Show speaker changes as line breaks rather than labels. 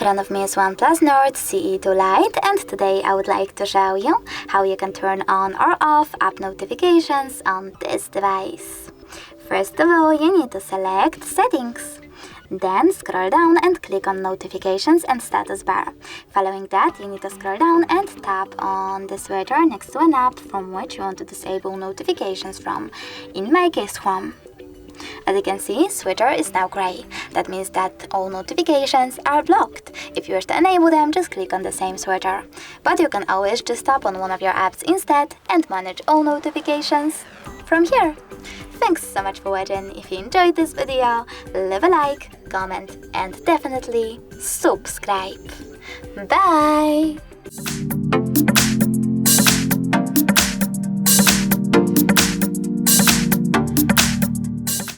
front of me is Oneplus NORD CE2 Lite, and today I would like to show you how you can turn on or off app notifications on this device. First of all, you need to select Settings. Then scroll down and click on Notifications and Status Bar. Following that, you need to scroll down and tap on the switcher next to an app from which you want to disable notifications from, in my case Chrome. As you can see, switcher is now gray. That means that all notifications are blocked. If you wish to enable them, just click on the same switcher. But you can always just tap on one of your apps instead and manage all notifications from here. Thanks so much for watching. If you enjoyed this video, leave a like, comment and definitely subscribe. Bye!